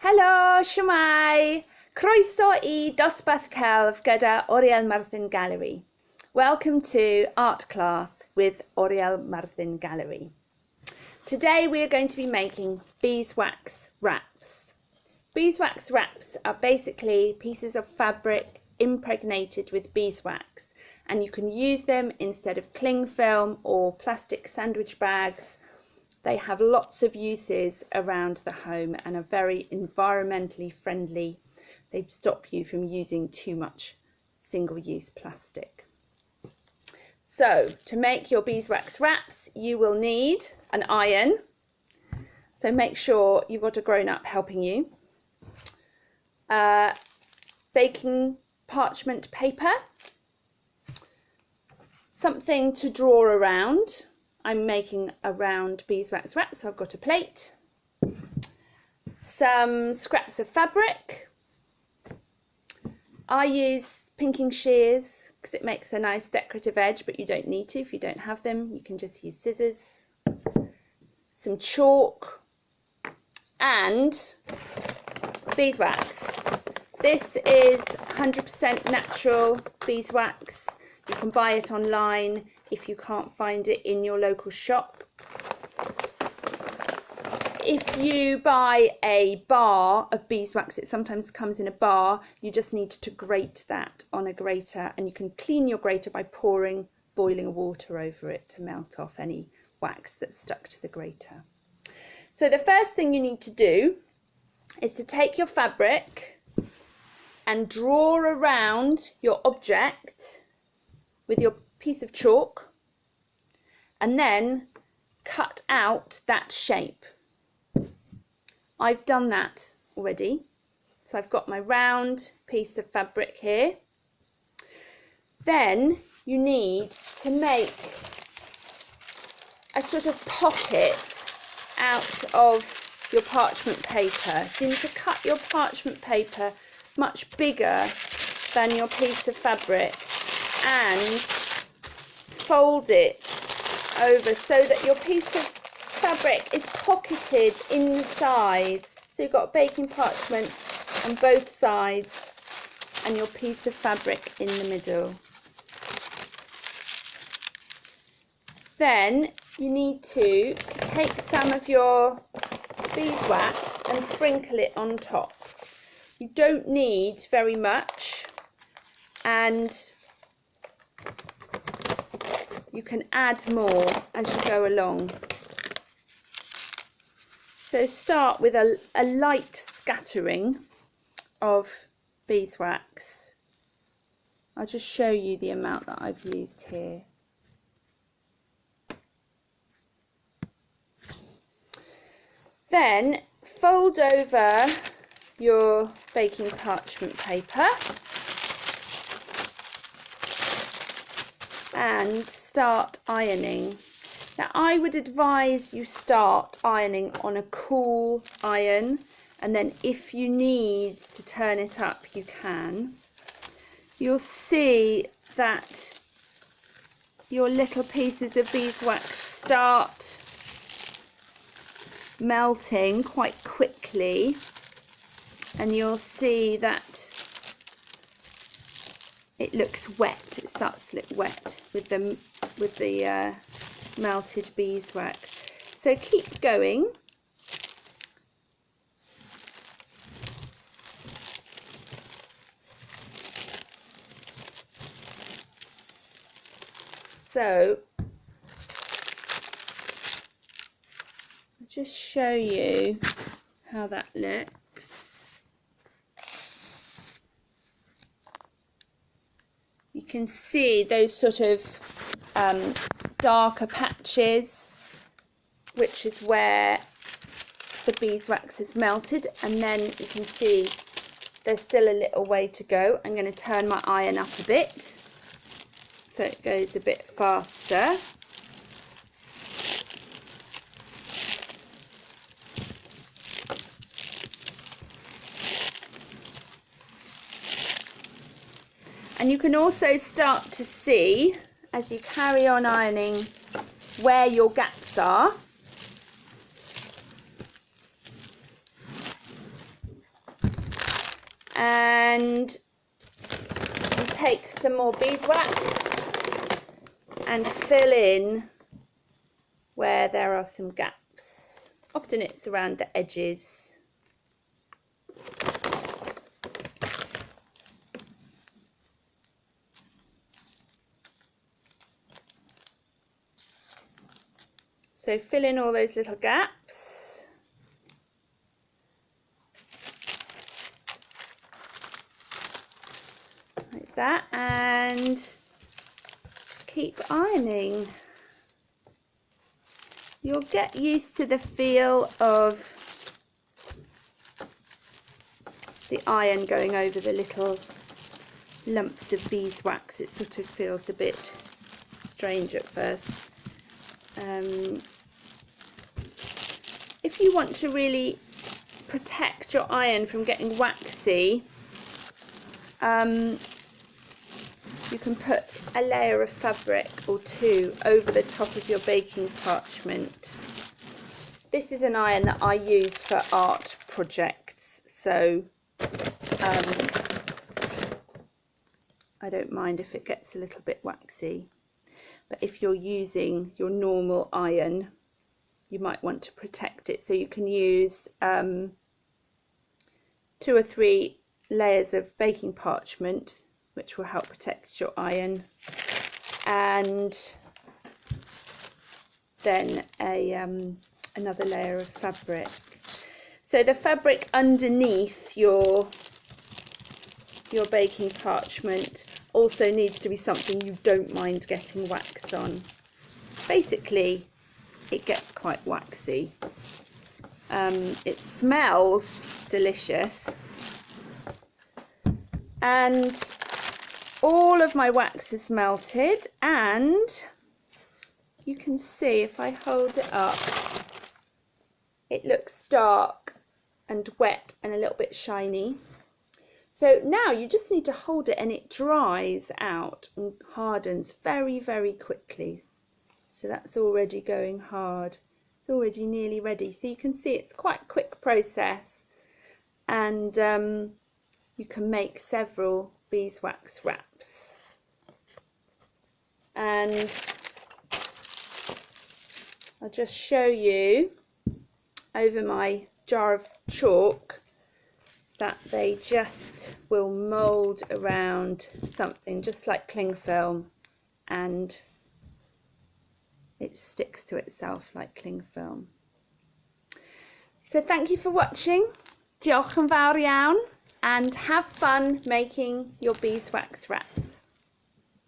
Helo, shwmai! Croeso I dosbarth celf gyda Oriel Marthin Gallery. Welcome to Art Class with Oriel Marthin Gallery. Today we are going to be making beeswax wraps. Beeswax wraps are basically pieces of fabric impregnated with beeswax, and you can use them instead of cling film or plastic sandwich bags. They have lots of uses around the home and are very environmentally friendly. They stop you from using too much single-use plastic. So to make your beeswax wraps, you will need an iron. So make sure you've got a grown-up helping you. Baking parchment paper. Something to draw around. I'm making a round beeswax wrap, so I've got a plate, some scraps of fabric. I use pinking shears because it makes a nice decorative edge, but you don't need to if you don't have them. You can just use scissors, some chalk and beeswax. This is 100% natural beeswax. You can buy it online if you can't find it in your local shop. If you buy a bar of beeswax, it sometimes comes in a bar, you just need to grate that on a grater, and you can clean your grater by pouring boiling water over it to melt off any wax that's stuck to the grater. So the first thing you need to do is to take your fabric and draw around your object with your piece of chalk, and then cut out that shape. I've done that already, so I've got my round piece of fabric here. Then you need to make a sort of pocket out of your parchment paper. So you need to cut your parchment paper much bigger than your piece of fabric and fold it over so that your piece of fabric is pocketed inside. So you've got baking parchment on both sides and your piece of fabric in the middle. Then you need to take some of your beeswax and sprinkle it on top. You don't need very much, and you can add more as you go along. So start with a light scattering of beeswax. I'll just show you the amount that I've used here. Then fold over your baking parchment paper and start ironing. Now I would advise you start ironing on a cool iron, and then if you need to turn it up you can. You'll see that your little pieces of beeswax start melting quite quickly, and you'll see that it looks wet. It starts to look wet with the melted beeswax. So keep going. So I'll just show you how that looks. You can see those sort of darker patches, which is where the beeswax is melted, and then you can see there's still a little way to go. I'm going to turn my iron up a bit so it goes a bit faster. And you can also start to see, as you carry on ironing, where your gaps are. and you take some more beeswax and fill in where there are some gaps. Often it's around the edges. So fill in all those little gaps. Like that, and keep ironing. You'll get used to the feel of the iron going over the little lumps of beeswax. It sort of feels a bit strange at first. If you want to really protect your iron from getting waxy, you can put a layer of fabric or two over the top of your baking parchment. This is an iron that I use for art projects, so I don't mind if it gets a little bit waxy. But if you're using your normal iron, you might want to protect it, so you can use 2 or 3 layers of baking parchment, which will help protect your iron, and then another layer of fabric. So the fabric underneath your baking parchment also needs to be something you don't mind getting wax on. Basically, it gets quite waxy. It smells delicious, and all of my wax is melted, and you can see if I hold it up, it looks dark and wet and a little bit shiny. So now you just need to hold it and it dries out and hardens very, very quickly. So that's already going hard. It's already nearly ready. So you can see it's quite a quick process, and you can make several beeswax wraps. And I'll just show you over my jar of chalk that they just will mould around something just like cling film, and it sticks to itself like cling film. So thank you for watching. Diolch yn fawr iawn, and have fun making your beeswax wraps.